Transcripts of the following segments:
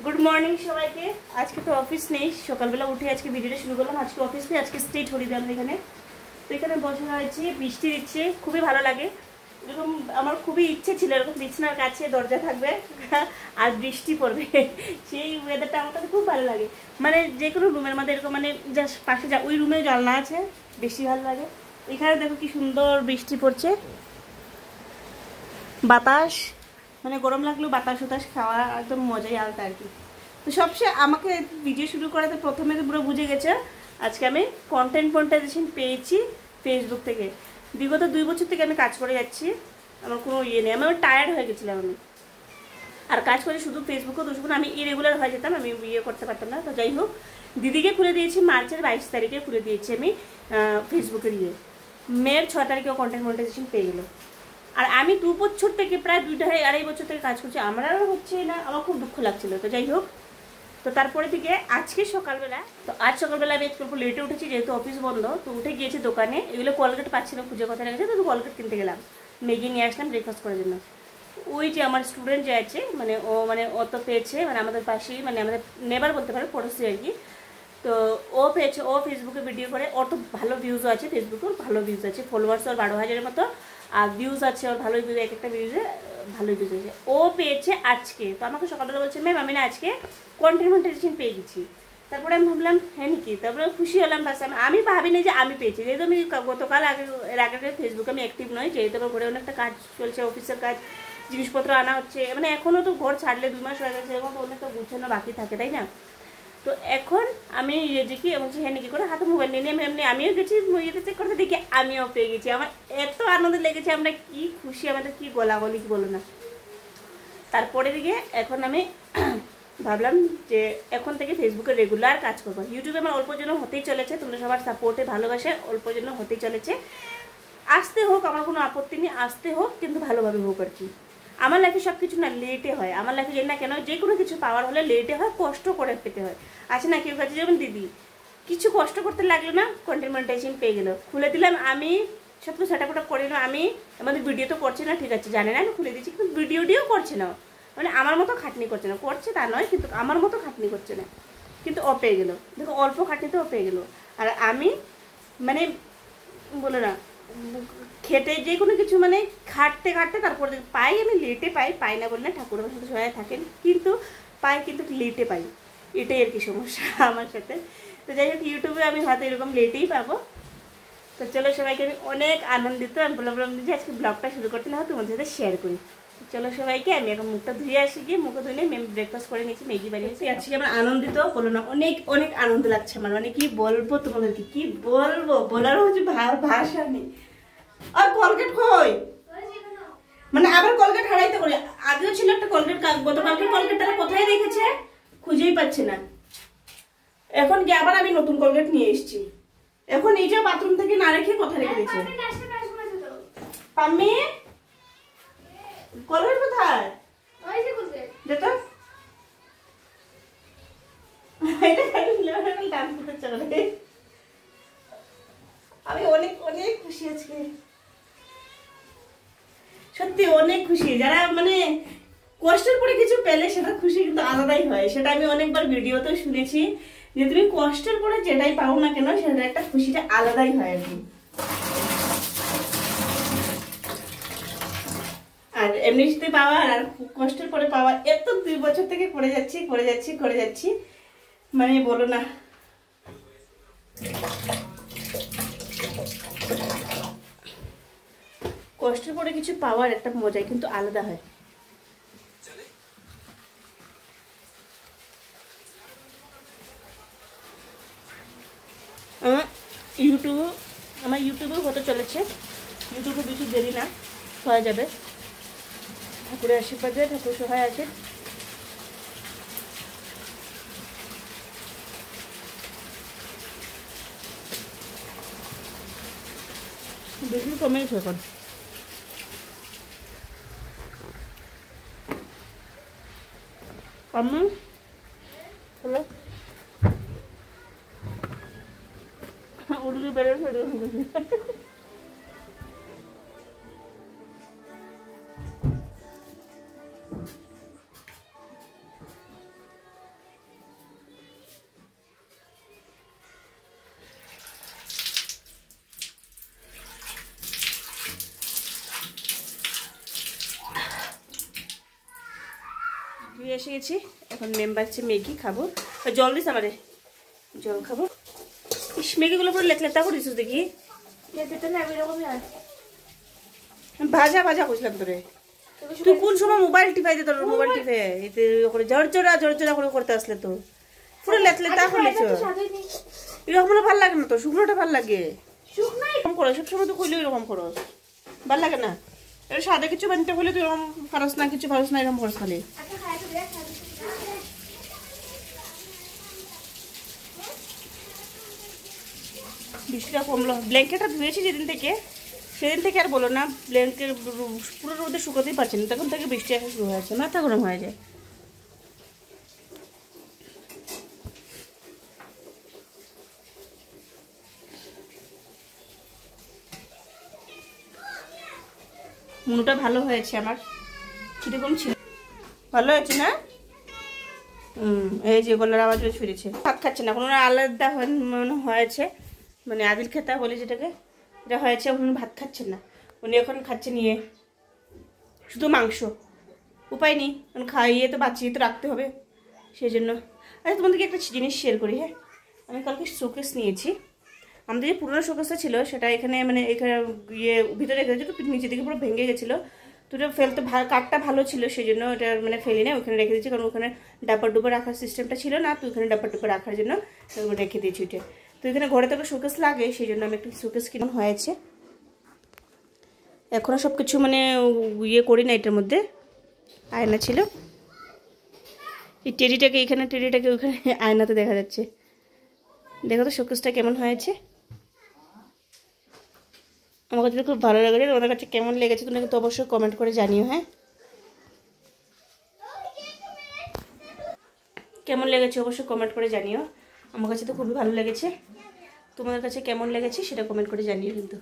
Good morning সবাইকে। আজকে তো অফিস নেই, সকালবেলা উঠে আজকে ভিডিওটা শুরু করলাম। আজকে অফিস নেই, আজকে স্টেট হলিডে আমাদের এখানে। তো এখানে বসে রয়েছি, বৃষ্টি দিচ্ছে, খুবই ভালো লাগে। এরকম আমার খুবই ইচ্ছে ছিল এরকম বিছানার কাছে দরজা থাকবে আর বৃষ্টি পড়বে, সেই ওয়েদারটা আমার কাছে খুব ভালো লাগে। মানে যে কোনো রুমের মধ্যে এরকম মানে জাস্ট পাশে যা ওই রুমে জানলা আছে, বেশি ভালো লাগে। এখানে দেখো কি সুন্দর বৃষ্টি পড়ছে, বাতাস, মানে গরম লাগলেও বাতাস উতাস খাওয়া একদম মজাই আলাদা আর কি। তো সবচেয়ে আমাকে ভিডিও শুরু করাতে প্রথমে তো পুরো বুঝে গেছে আজকে আমি কন্টেন্ট মনিটাইজেশন পেয়েছি ফেসবুক থেকে। বিগত 2 বছর থেকে আমি কাজ করে যাচ্ছি, আমার কোনো ইয়ে নেই, আমি টায়ার্ড হয়ে গেছিলাম আমি। আর কাজ করে শুধু ফেসবুকে দুশো আমি ইরেগুলার হয়ে যেতাম, আমি ইয়ে করতে পারতাম না। তো যাই হোক, দিদিকে খুলে দিয়েছি মার্চের 22 তারিখে খুলে দিয়েছি আমি ফেসবুকের ইয়ে। মের 6 তারিখেও কন্টেন্ট মনিটাইজেশন পেয়ে গেলো। আর আমি 2 বছর থেকে প্রায় 2.5-2.5 বছর থেকে কাজ করছি, আমার আর হচ্ছে না, আমার খুব দুঃখ লাগছিল। তো যাই হোক, তো তারপরে থেকে আজকে সকালবেলা, তো আজ সকালবেলা আমি একটু লেটে উঠেছি যেহেতু অফিস বন্ধ। তো উঠে গিয়েছি দোকানে, এগুলো কলগেট পাচ্ছিল, খুঁজে কথা লেগেছে, তো কলগেট কিনতে গেলাম, ম্যাগি নিয়ে আসলাম ব্রেকফাস্ট করার জন্য। ওই যে আমার স্টুডেন্ট যে আছে, ও তো পেয়েছে, মানে আমাদের পাশেই, মানে আমাদের নেবার বলতে পারে, পড়োশি আর কি। তো ও পেয়েছে, ও ফেসবুকে ভিডিও করে, ওর তো ভালো ভিউজও আছে, ফেসবুকের ভালো ভিউজ আছে, ফলোয়ার্স ওর 12,000-এর মতো, আর ভিউজ আছে ওর ভালোই ভিউজ, এক একটা ভিউজে ভালোই ভিউজ আছে। ও পেয়েছে আজকে, তো আমাকে সকালবেলা বলছে ম্যাম আমি না আজকে কন্টেন্ট মনিটাইজেশন পেয়ে গেছি। তারপরে আমি ভাবলাম হ্যাঁ নাকি, তারপরে খুশি হলাম। বাস আমি ভাবিনি যে আমি পেয়েছি, যেহেতু আমি গতকাল এর আগে ফেসবুকে আমি অ্যাক্টিভ নই, যেহেতু আমার ঘরে অনেকটা কাজ চলছে, অফিসের কাজ, জিনিসপত্র আনা হচ্ছে, মানে এখনও তো ঘর ছাড়লে 2 মাস হয়ে গেছে, এরকম তো অনেক তো গুছানো বাকি থাকে, তাই না? তো এখন আমি যে কি বলছি হ্যাঁ নাকি করে হাতে মোবাইল নিয়ে আমি এমনি আমিও গেছি ইয়েতে চেক করতে, দেখি আমিও পেয়ে গেছি। আমার এত আনন্দ লেগেছে, আমরা কি খুশি, আমাদের কি গলাগলি কি বলো না। তারপরে দিকে এখন আমি ভাবলাম যে এখন থেকে ফেসবুকে রেগুলার কাজ করবো। ইউটিউবে আমার অল্প জন্য হতেই চলেছে, তোমরা সবার সাপোর্টে ভালোবাসে অল্প জন্য হতেই চলেছে। আসতে হোক, আমার কোনো আপত্তি নেই, আসতে হোক, কিন্তু ভালোভাবে হোক আর কি। আমার লাইফে সব কিছু না লেটে হয়, আমার লাইফে জানি না কেন যে কোনো কিছু পাওয়ার হলে লেটে হয়, কষ্ট করে পেতে হয়। আছে না কেউ কাছে, যেমন দিদি কিছু কষ্ট করতে লাগলো না, কন্টেন্ট মনিটাইজেশন পেয়ে গেলো, খুলে দিলাম আমি, সব কিছু সেটা করে না আমি। আমাদের ভিডিও তো করছে না, ঠিক আছে, জানে না আমি খুলে দিচ্ছি, কিন্তু ভিডিও করছে না, মানে আমার মতো খাটনি করছে না, করছে তা নয়, কিন্তু আমার মতো খাটনি করছে না, কিন্তু ও পেয়ে গেলো। দেখো অল্প খাটনিতে ও পেয়ে গেলো, আর আমি মানে বলো না, খেটে যে কোনো কিছু মানে খাটতে খাটতে তারপরে পাই, আমি লেটে পাই না বলে না, ঠাকুর আমার সাথে সবাই থাকেন, কিন্তু পাই, কিন্তু লেটে পাই, এটাই আর কি সমস্যা আমার সাথে। তো যাই হোক, ইউটিউবে আমি হয়তো এরকম লেটেই পাবো। তো চলো সবাইকে আমি অনেক আনন্দিত, আমি বললাম যে আজকে ব্লগটা শুরু করতে না হয় তোমাদের সাথে শেয়ার করি। চলো সবাইকে, আমি এখন মুখটা ধুয়ে আসি, গিয়ে মুখে ধুয়ে ব্রেকফাস্ট করে নিয়েছি, ম্যাগি বানিয়েছি। আজকে আমার আনন্দিত বলো না, অনেক অনেক আনন্দ লাগছে আমার, মানে কি বলবো তোমাদেরকে, কি বলবো, বলার হচ্ছে ভাষা নেই। আর কলগেট কই, মানে আবার কলগেট হারাইতে করি, আগেও ছিল একটা কলগেট, গতকালকে কলগেট তারা কোথায় রেখেছে খুঁজেই পাচ্ছে না। এখন গিয়ে আবার আমি নতুন কলগেট নিয়ে এসেছি, এখন এই যে বাথরুম থেকে না রেখে কোথায় রেখে দিয়েছে। পাম্মি কলগেট কোথায় যেটা আমি অনেক অনেক খুশি আজকে, সত্যি অনেক খুশি। যারা মানে কষ্টের পরে কিছু পেলে সেটা খুশি কিন্তু আলাদাই হয়, সেটা আমি অনেকবার ভিডিওতেও শুনেছি, যে তুমি কষ্টের পরে যেটাই পাও না কেন সেটা একটা খুশিটা আলাদাই হয় আর কি। আর এমনিতে পাওয়া আর কষ্টের পরে পাওয়া, এত 2 বছর থেকে করে যাচ্ছি, মানে বলো না। কষ্টের পরে কিছু পাওয়ার একটা মজাই কিন্তু আলাদা হয়। আমার ইউটিউবেও হতে চলেছে, ইউটিউবে বেশি দেরি না, হয়ে যাবে, ঠাকুরের আশীর্বাদে, ঠাকুর সহায় আছে। বেশি কমেছে এখন, আমি হলো উড়লি বেড়ে ফেলে এসে গেছি, এখন মেম্বার হচ্ছে ম্যাগি খাবো। জল দিস আমারে, জল খাবো। ইস ম্যাগিগুলো পুরো লেটলেটা করিস দেখি, ভাজা ভাজা করছিলাম তোরে। তুই কোন সময় মোবাইল টিপাই দে, তোর মোবাইল টিপে ঝরঝরা ঝরঝরা করে করতে আসলে তো পুরো লেটলেটা করলিস। এরকম ভালো লাগে না তো, শুকনোটা ভালো লাগে। এরকম করো সবসময় তো খুললে এরকম করো, ভালো লাগে না। এর সাদা কিছু বানিতে হলে তুই এরকম পারস না, কিছু পারস না, এরকম করস খালি। বৃষ্টিটা কমলো, ব্ল্যাঙ্কেটটা ধুয়েছি যেদিন থেকে, সেদিন থেকে আর বলো না, ব্ল্যাঙ্কেট পুরো রোদে শুকোতেই পারছি না, তখন থেকে বৃষ্টি আসা শুরু হয়েছে, মাথা গরম হয়ে যায়। মুনুটা ভালো হয়েছে আমার, কিরকম ছিল ভালো হয়েছে না? এই যে গলার আওয়াজ ফিরেছে। ভাত খাচ্ছে না, কোনো আলাদা মনে হয়েছে, মানে আদিল খেতা বলে যেটাকে, এটা হয়েছে। উনি ভাত খাচ্ছেন না, উনি এখন খাচ্ছে নিয়ে শুধু মাংস। উপায় নেই, খাইয়ে তো বাঁচিয়ে তো রাখতে হবে, সেই জন্য। আচ্ছা তোমাদেরকে একটা জিনিস শেয়ার করি। হ্যাঁ, আমি কালকে শোকেস নিয়েছি। আমাদের যে পুরোনো শোকেসটা ছিল সেটা এখানে মানে এখানে ইয়ে ভিতরে রেখে দিয়েছি, নিচে দিকে পুরো ভেঙে গেছিলো। তো ওটা ফেলতে কাঠটা ভালো ছিল, সেই জন্য ওটা মানে ফেলি না, ওখানে রেখে দিয়েছি। কারণ ওখানে ডাব্বা ডুবা রাখার সিস্টেমটা ছিল না, তো ওখানে ডাব্বা ডুবা রাখার জন্য রেখে দিয়েছি ওইটা। তো এখানে ঘরে তো শোকেস লাগে, সেই জন্য আমি একটু শোকেস কিনে হয়েছে। এখনও সব কিছু মানে ইয়ে করি না, এটার মধ্যে আয়না ছিল। এই টেডিটাকে এখানে, টেডিটাকে ওখানে আয়নাতে দেখা যাচ্ছে। দেখো তো শোকেসটা কেমন হয়েছে। আমার কাছে খুব ভালো লেগেছে, তোমাদের কাছে কেমন লেগেছে তুমি কিন্তু অবশ্যই কমেন্ট করে জানিও। হ্যাঁ, কেমন লেগেছে অবশ্যই কমেন্ট করে জানিও। আমার কাছে তো খুবই ভালো লেগেছে, তোমাদের কাছে কেমন লেগেছে সেটা কমেন্ট করে জানিও কিন্তু।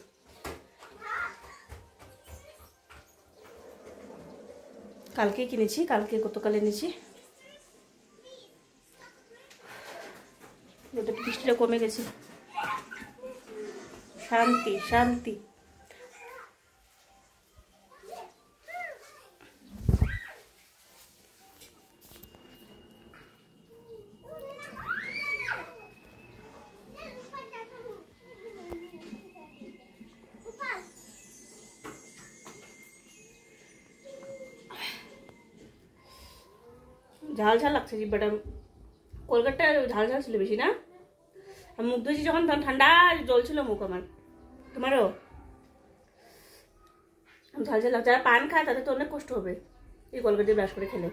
কালকে কিনেছি, কালকে গতকাল এনেছি। বৃষ্টিটা কমে গেছে, শান্তি শান্তি। ঝাল ঝাল লাগছে জিব্বাটা, কলকাতাটা ঝাল ঝাল ছিল বেশি না? আমি মুখ ধুয়েছি যখন, তখন ঠান্ডা জল ছিল মুখ আমার। তোমারও ঝাল ঝাল লাগছে। যারা পান খায় তাদের তো অনেক কষ্ট হবে এই কলকাতা দিয়ে ব্রাশ করে খেলে।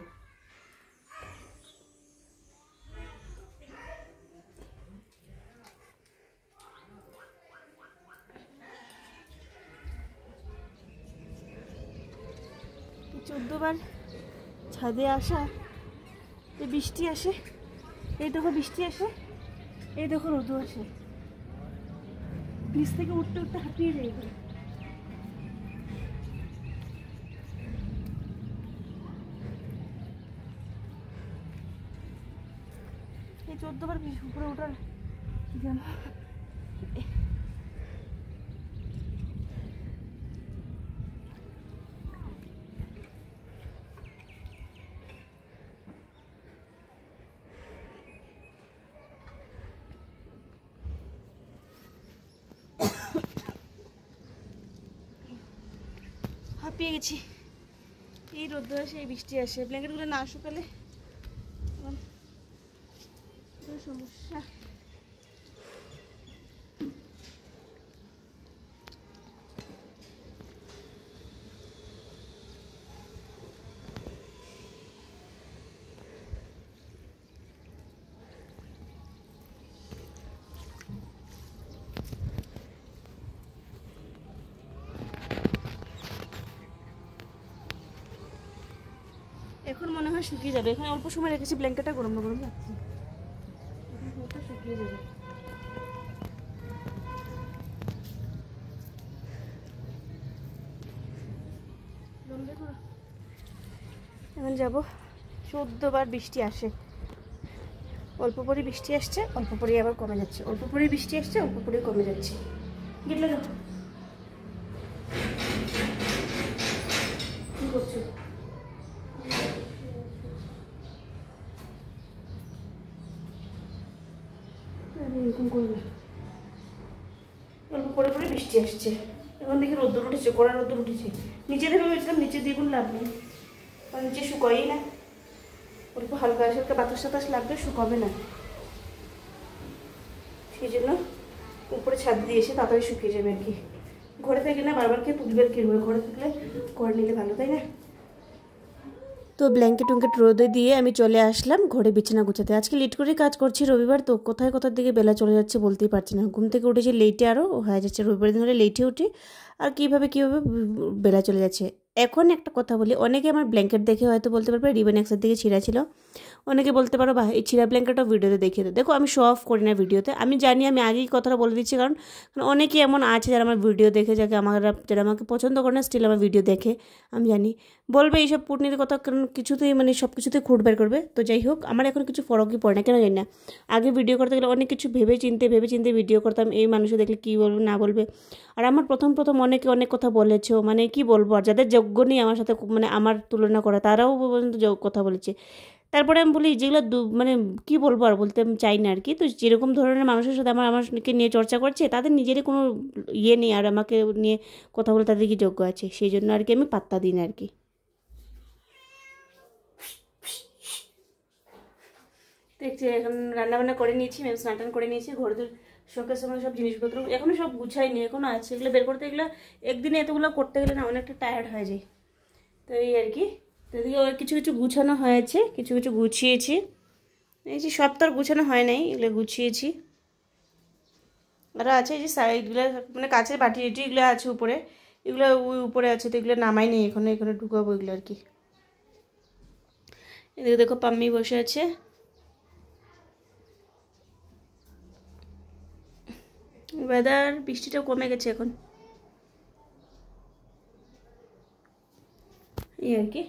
চোদ্দবার ছাদে আসা, এই বৃষ্টি আসে, এই দেখো বৃষ্টি আসে, এই দেখো রোদও আসে, নিচ থেকে উঠতে উঠতে হাঁপিয়ে যাই। এই 14 বার উপরে ওঠার যেন হাঁপিয়ে গেছি। এই রোদ্র আসে, এই বৃষ্টি আসে, ব্ল্যাঙ্কেটগুলো না শুকালে সমস্যা। এখন মনে হয় শুকিয়ে যাবে, এখানে অল্প সময় রেখেছি, ব্ল্যাঙ্কেটটা গরম গরম লাগছে, শুকিয়ে যাবে। এখন যাবো। 14 বার বৃষ্টি আসে, অল্প পরে বৃষ্টি আসছে, অল্প পরে আবার কমে যাচ্ছে, অল্প পরে বৃষ্টি আসছে, অল্প পরে কমে যাচ্ছে। গেলে কি করছো? এরকম করবে। অল্প পরে পরে বৃষ্টি আসছে, এখন দেখি রোদ্দুর উঠেছে, কড়া রোদ্দুর উঠেছে। নিচে থেকে ভেবেছিলাম নিচে দিয়ে কোনো লাভ নেই, কারণ নিচে শুকোয়ই না, অল্প হালকা হালকা বাতাস টাতাস লাগবে, শুকাবে না। সেই জন্য উপরে ছাদ দিয়ে এসে তাড়াতাড়ি শুকিয়ে যাবে আর কি। ঘরে থেকে না বারবার কে তুলবে, কি হবে, ঘরে থাকলে করে নিলে ভালো, তাই না? তো ব্ল্যাঙ্কেট টুঙ্কেট রোদে দিয়ে আমি চলে আসলাম ঘরে বিছানা গুছাতে। আজকে লেট করে কাজ করছি, রবিবার তো কোথায় কোথার দিকে বেলা চলে যাচ্ছে বলতেই পারছি না। ঘুম থেকে উঠেছি লেটে, আরও হয়ে যাচ্ছে, রবিবার দিন হলে লেটে উঠি, আর কীভাবে বেলা চলে যাচ্ছে। এখন একটা কথা বলি, অনেকে আমার ব্ল্যাঙ্কেট দেখে হয়তো বলতে পারবে রিবন এক্সের দিকে ছিঁড়া ছিল, অনেকে বলতে পারো বা এই ছিঁড়া ব্ল্যাঙ্কেটও ভিডিওতে দেখিয়ে দেয়। দেখো আমি শো অফ করি না ভিডিওতে, আমি জানি, আমি আগেই কথাটা বলে দিচ্ছি, কারণ অনেকেই এমন আছে যারা আমার ভিডিও দেখে, যারা আমাকে পছন্দ করে না, স্টিল আমার ভিডিও দেখে। আমি জানি বলবে এইসব পুটনির কথা, কারণ কিছুতেই মানে সব কিছুতেই খুঁট বের করবে। তো যাই হোক, আমার এখন কিছু ফরকই পড়ে না, কেন জানি না। আগে ভিডিও করতে গেলে অনেক কিছু ভেবে চিন্তে ভিডিও করতাম, এই মানুষে দেখলে কী বলবে না বলবে। আর আমার প্রথম অনেকে অনেক কথা বলেছো, মানে কি বলবো, আর যাদের যোগ্য নেই আমার সাথে, মানে আমার তুলনা করা, তারাও পর্যন্ত কথা বলেছে। তারপরে আমি বলি যেগুলো মানে কী বলবো, আর বলতে আমি চাই না আর কি। তো যেরকম ধরনের মানুষের সাথে আমাকে নিয়ে চর্চা করছে, তাদের নিজেরই কোনো ইয়ে নেই, আর আমাকে নিয়ে কথা বলে তাদের কি যোগ্য আছে, সেই জন্য আর কি আমি পাত্তা দিই না আর কি। দেখছি এখন রান্নাবান্না করে নিয়েছি, ম্যাম স্নান টান করে নিয়েছি, ঘরে শোকের সময় সব জিনিসপত্র এখনও সব গুছাইনি, এখনও আছে, এগুলো বের করতে, এগুলো একদিনে এতগুলো করতে গেলে না অনেকটা টায়ার্ড হয়ে যায়। তো এই আর কি। তো এদিকে কিছু কিছু গুছানো হয়েছে, কিছু কিছু গুছিয়েছি, এই যে সব তো আর গুছানো হয় নাই, এগুলো গুছিয়েছি। আরও আছে এই যে সাইডগুলো, মানে কাছের বাটি এগুলো আছে উপরে, এগুলো ওই উপরে আছে, তো এগুলো নামাই নেই এখানে, এখানে ঢুকাবো এগুলো আর কি। এদিকে দেখো পাম্মি বসে আছে, ওয়েদার বৃষ্টিটা কমে গেছে এখন, এই আর কি।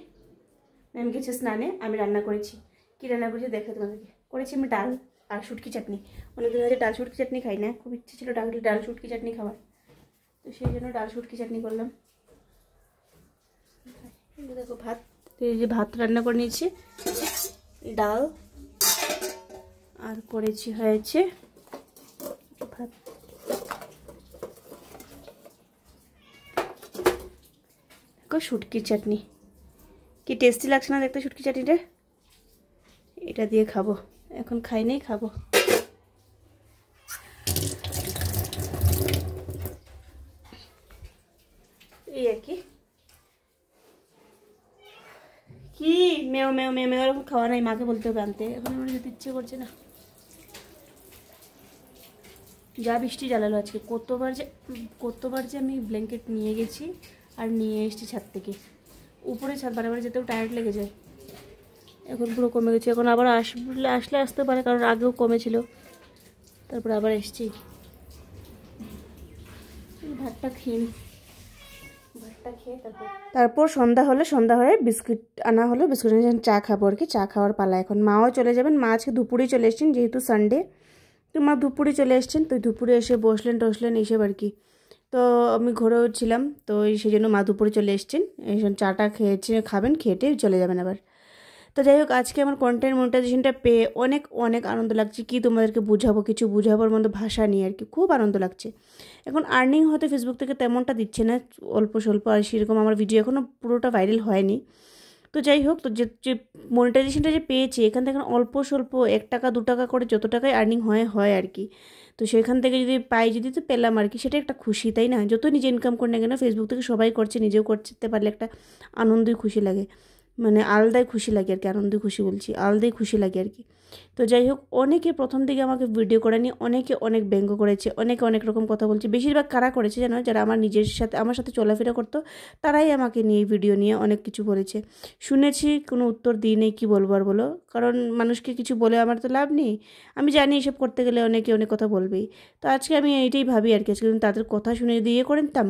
ম্যাম গেছে স্নানে, আমি রান্না করেছি। কী রান্না করেছি দেখে তোমাদেরকে। করেছি আমি ডাল আর শুটকি চাটনি, অনেকদিন হয়েছে ডাল শুটকি চাটনি খাই না, খুব ইচ্ছে ছিল ডাল শুটকি চাটনি খাওয়ার, তো সেই জন্য ডাল শুটকি চাটনি করলাম। দেখো ভাত, এই যে ভাত রান্না করে নিয়েছি, ডাল আর করেছি হয়েছে ভাত। দেখো শুটকির চাটনি, কি টেস্টি লাগছে না দেখতে শুটকি চাটনিটা, এটা দিয়ে খাবো, এখন খাই নেই, খাবো। এই আর কি। কি মেও মেও মেও মেও এরকম খাওয়া নাই, মাকে বলতে হবে আনতে, এখন আমার যেতে ইচ্ছে করছে না। যা বৃষ্টি জ্বালালো আজকে, কতবার যে আমি ব্ল্যাঙ্কেট নিয়ে গেছি আর নিয়ে এসেছি ছাদ থেকে, উপরে ছাদ বারে যেতেও টায়ার্ড লেগে যায়। এখন পুরো কমে গেছে, এখন আবার আসলে আসতে পারে, কারণ আগেও কমেছিল, তারপরে আবার এসছি। ভাতটা খেয়ে নিই, ভাতটা খেয়ে তারপর সন্ধ্যা হলে বিস্কুট আনা হলো, বিস্কুট চা খাবো আর কি, চা খাওয়ার পালা এখন। মাও চলে যাবেন, মা আজকে দুপুরেই চলে এসছেন, যেহেতু সানডে, তো মা দুপুরে চলে এসছেন, তো দুপুরে এসে বসলেন এইসব আর কি। তো আমি ঘরেও ছিলাম, তো সেই জন্য মা দুপুরে চলে এসছেন, এই চাটা খাবেন, খেটে চলে যাবেন আবার। তো যাই হোক, আজকে আমার কন্টেন্ট মনিটাইজেশনটা পেয়ে অনেক অনেক আনন্দ লাগছে। কি তোমাদেরকে বুঝাবো, কিছু বুঝাবার মতো ভাষা নেই আর কি, খুব আনন্দ লাগছে। এখন আর্নিং হয়তো ফেসবুক থেকে তেমনটা দিচ্ছে না, অল্প স্বল্প, আর সেরকম আমার ভিডিও এখনও পুরোটা ভাইরাল হয়নি। তো যাই হোক, তো যে মনিটাইজেশনটা যে পেয়েছি, এখান থেকে অল্প স্বল্প 1 টাকা 2 টাকা করে যত টাকায় আর্নিং হয় আর কি। তো সেখান থেকে যদি পাই, যদি তো পেলাম আর কি, সেটা একটা খুশি, তাই না? যত নিজে ইনকাম করে না কেন, ফেসবুক থেকে সবাই করছে, নিজেও করতে পারলে একটা আনন্দই খুশি লাগে, মানে আলাদাই খুশি লাগে আর কি, আনন্দই খুশি বলছি, আলাদাই খুশি লাগে আর কি। তো যাই হোক, অনেকে প্রথম দিকে আমাকে ভিডিও করে নিয়ে অনেকে অনেক ব্যঙ্গ করেছে, অনেকে অনেক রকম কথা বলছে। বেশিরভাগ কারা করেছে জানো, যারা আমার সাথে চলাফেরা করতো, তারাই আমাকে নিয়ে ভিডিও নিয়ে অনেক কিছু বলেছে। শুনেছি, কোনো উত্তর দিই নেই, কী বলবো আর বলো, কারণ মানুষকে কিছু বলে আমার তো লাভ নেই। আমি জানি এসব করতে গেলে অনেকে অনেক কথা বলবেই। তো আজকে আমি এইটাই ভাবি আর কি, আজকে তাদের কথা শুনে যদি ইয়ে করে নিতাম,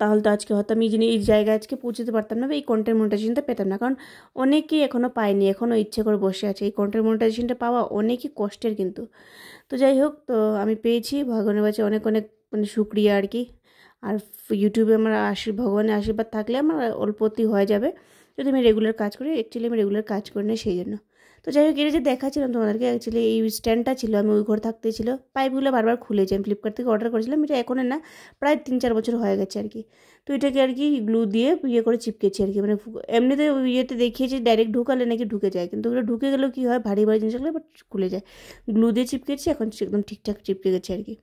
তাহলে তো আজকে হয়তো আমি এই জায়গায় আজকে পৌঁছতে পারতাম না, বা এই কন্টেন্ট মনিটাইজেশনটা পেতাম না, কারণ অনেকেই এখনও পায়নি, এখনও ইচ্ছে করে বসে আছে। এই কন্টেন্ট মনিটাইজেশনটা পাওয়া অনেকই কষ্টের কিন্তু। তো যাই হোক, তো আমি পেয়েছি, ভগবানের কাছে অনেক অনেক মানে শুক্রিয়া আর কি। আর ইউটিউবে আমার ভগবানের আশীর্বাদ থাকলে আমার অল্পতেই হয়ে যাবে, যদি আমি রেগুলার কাজ করি, অ্যাকচুয়ালি আমি রেগুলার কাজ করি না সেই জন্য। তো যাই হোক, এটা যে দেখাচ্ছিলাম তোমাদেরকে, অ্যাকচুয়ালি এই স্ট্যান্ডটা ছিল, আমি ওই ঘর থাকতেই ছিল, পাইপগুলো বারবার খুলেছে। আমি ফ্লিপকার্ট থেকে অর্ডার করেছিলাম, এটা এখনের না, প্রায় 3-4 বছর হয়ে গেছে আর কি। তো এটাকে আর কি গ্লু দিয়ে ইয়ে করে চিপকেছি আর কি, মানে এমনিতে ইয়েতে দেখিয়েছি ডাইরেক্ট ঢুকালে নাকি ঢুকে যায়, কিন্তু ওটা ঢুকে গেলেও কী হয়, ভারী ভারী জিনিস লাগলে বাট খুলে যায়। গ্লু দিয়ে চিপকেছি, এখন একদম ঠিকঠাক চিপকে গেছে আর কি।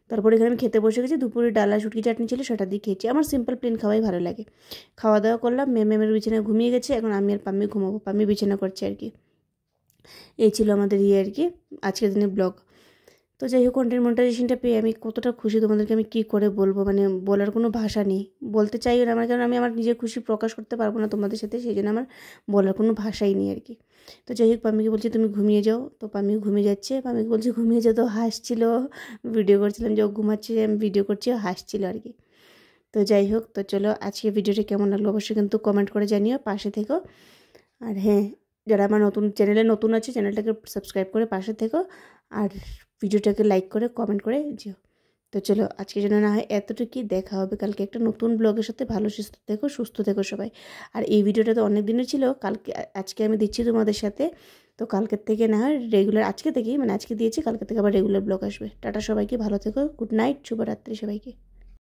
তারপরে এখানে আমি খেতে বসে গেছি, দুপুরে ডালা শুটকি চাটনি ছিল, সেটা দিয়ে খেয়েছি। আমার সিম্পল প্লেন খাওয়াই ভালো লাগে। খাওয়া দাওয়া করলাম, মেমের বিছানায় ঘুমিয়ে গেছে, এখন আমি আর পাম্মি ঘুমাবো, পাম্মি বিছানা করছে আর কি। এই ছিল আমাদের ইয়ে আর কি আজকের দিনের ব্লগ। তো যাই হোক, কন্টেন্ট মনিটাইজেশনটা পেয়ে আমি কতটা খুশি তোমাদেরকে আমি কী করে বলবো, মানে বলার কোনো ভাষা নেই, বলতে চাইও না আমার, কারণ আমি আমার নিজের খুশি প্রকাশ করতে পারবো না তোমাদের সাথে, সেই জন্য আমার বলার কোনো ভাষাই নেই আর কি। তো যাই হোক, পাম্মিকে বলছি তুমি ঘুমিয়ে যাও, তো পাম্মি ঘুমিয়ে যাচ্ছে, পাম্মিকে বলছি ঘুমিয়ে যাও, তো হাসছিল, ভিডিও করছিলাম যে ও ঘুমাচ্ছে, আমি ভিডিও করছি, হাসছিল আর কি। তো যাই হোক, তো চলো আজকে ভিডিওটা কেমন লাগলো অবশ্যই কিন্তু কমেন্ট করে জানিও, পাশে থেকো। আর হ্যাঁ, যারা আমার চ্যানেলে নতুন আছে, চ্যানেলটাকে সাবস্ক্রাইব করে পাশে থেকো, আর ভিডিওটাকে লাইক করে কমেন্ট করে যেও। তো চলো আজকের জন্য না হয় এতটুকুই, দেখা হবে কালকে একটা নতুন ব্লগের সাথে। ভালো সুস্থ থেকো সবাই। আর এই ভিডিওটা তো অনেক দিনের ছিল, আজকে আমি দিচ্ছি তোমাদের সাথে, তো কালকের থেকে না হয় রেগুলার, আজকে থেকেই মানে আজকে দিয়েছি, কালকে থেকে আবার রেগুলার ব্লগ আসবে। টাটা সবাইকে, ভালো থেকো, গুড নাইট, শুভরাত্রি সবাইকে।